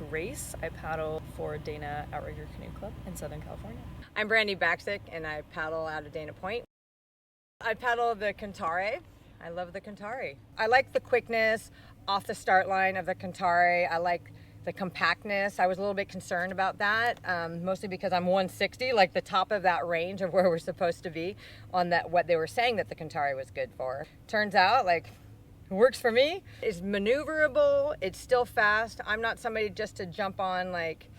Grace. I paddle for Dana Outrigger Canoe Club in Southern California. I'm Brandi Baksic, and I paddle out of Dana Point. I paddle the Cantare. I love the Cantare. I like the quickness off the start line of the Cantare. I like the compactness. I was a little bit concerned about that, mostly because I'm 160, like the top of that range of where we're supposed to be on that, what they were saying that the Cantare was good for. Turns out, like, it works for me. It's maneuverable, it's still fast. I'm not somebody just to jump on like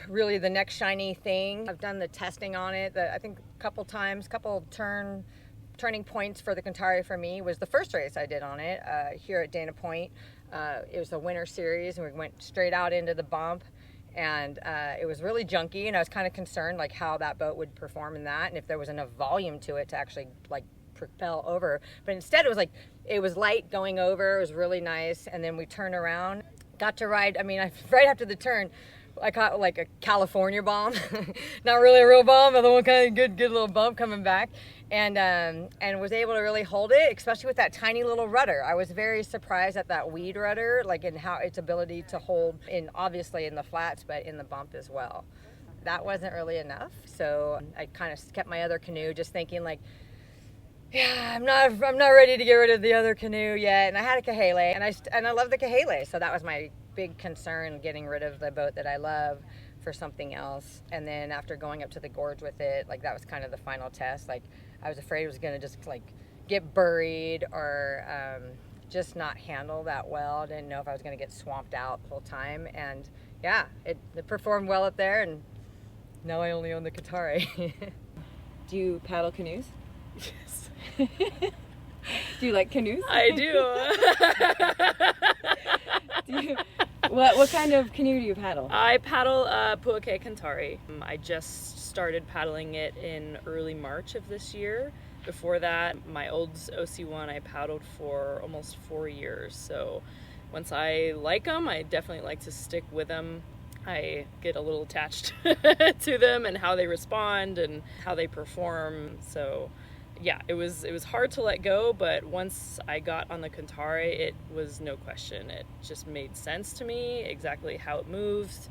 really the next shiny thing. I've done the testing on it, I think a couple times, turning points for the Cantare for me was the first race I did on it here at Dana Point. It was a winter series, and we went straight out into the bump, and it was really junky, and I was kind of concerned like how that boat would perform in that, and if there was enough volume to it to actually like propel over. But instead it was light going over. It was really nice, and then we turned around, got to ride. I mean, right after the turn, I caught like a California bomb, not really a real bomb, but the one kind of good little bump coming back, and was able to really hold it, especially with that tiny little rudder. I was very surprised at that weed rudder, like in how its ability to hold obviously in the flats, but in the bump as well. That wasn't really enough, so I kind of kept my other canoe, just thinking like, yeah, I'm not ready to get rid of the other canoe yet. And I had a Kahele, and I love the Kahele, so that was my big concern, getting rid of the boat that I love for something else. And then after going up to the gorge with it, like that was kind of the final test. Like I was afraid it was going to just like get buried or just not handle that well. I didn't know if I was going to get swamped out the whole time. And yeah, it performed well up there, and now I only own the Cantare. Do you paddle canoes? Yes. Do you like canoes? I do. What kind of canoe do you paddle? I paddle Puakea Cantare. I just started paddling it in early March of this year. Before that, my old OC1 I paddled for almost 4 years. So once I like them, I definitely like to stick with them. I get a little attached to them and how they respond and how they perform. So yeah, it was hard to let go, but once I got on the Cantare, it was no question. It just made sense to me, exactly how it moves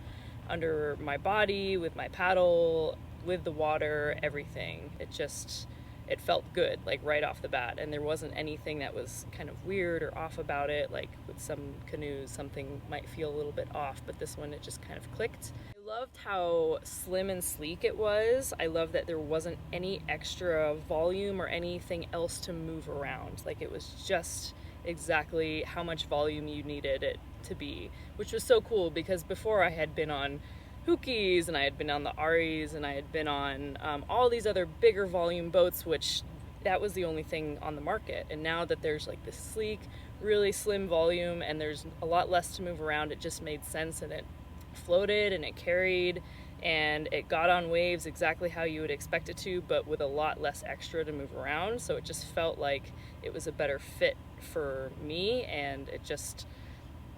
under my body, with my paddle, with the water, everything. It felt good, like right off the bat, and there wasn't anything that was kind of weird or off about it. Like with some canoes, something might feel a little bit off, but this one, it just kind of clicked. I loved how slim and sleek it was. I love that there wasn't any extra volume or anything else to move around. Like it was just exactly how much volume you needed it to be, which was so cool because before I had been on Hookies and I had been on the Aries and I had been on all these other bigger volume boats, which that was the only thing on the market. And now that there's like this sleek, really slim volume and there's a lot less to move around, it just made sense, and it floated and it carried and it got on waves exactly how you would expect it to, but with a lot less extra to move around. So it just felt like it was a better fit for me, and it just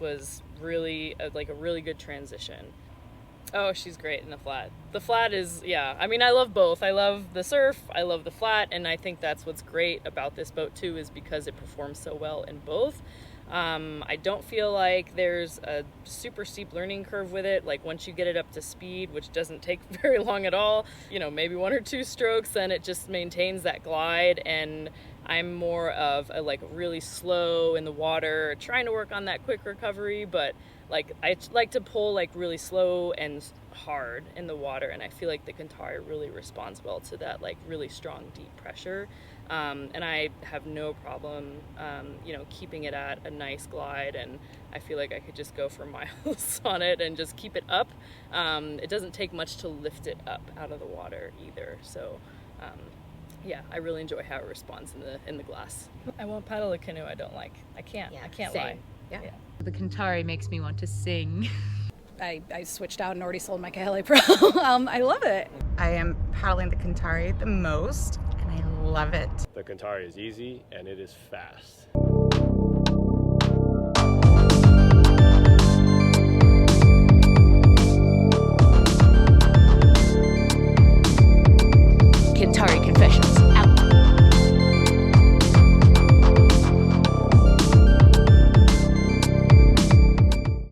was really like a really good transition. Oh, she's great in the flat. The flat is, yeah, I mean, I love both. I love the surf, I love the flat, and I think that's what's great about this boat too, is because it performs so well in both. I don't feel like there's a super steep learning curve with it. Like once you get it up to speed, which doesn't take very long at all, maybe 1 or 2 strokes, then it just maintains that glide. And I'm more of a like really slow in the water, trying to work on that quick recovery, but like I like to pull like really slow and hard in the water, and I feel like the Cantare really responds well to that like really strong deep pressure. And I have no problem, keeping it at a nice glide, and I feel like I could just go for miles on it and just keep it up. It doesn't take much to lift it up out of the water either. So, yeah, I really enjoy how it responds in the glass. I won't paddle a canoe I don't like. I can't same. lie. Yeah. The Cantare makes me want to sing. I switched out and already sold my Kahele Pro. I love it. I am paddling the Cantare the most, and I love it. The Cantare is easy and it is fast.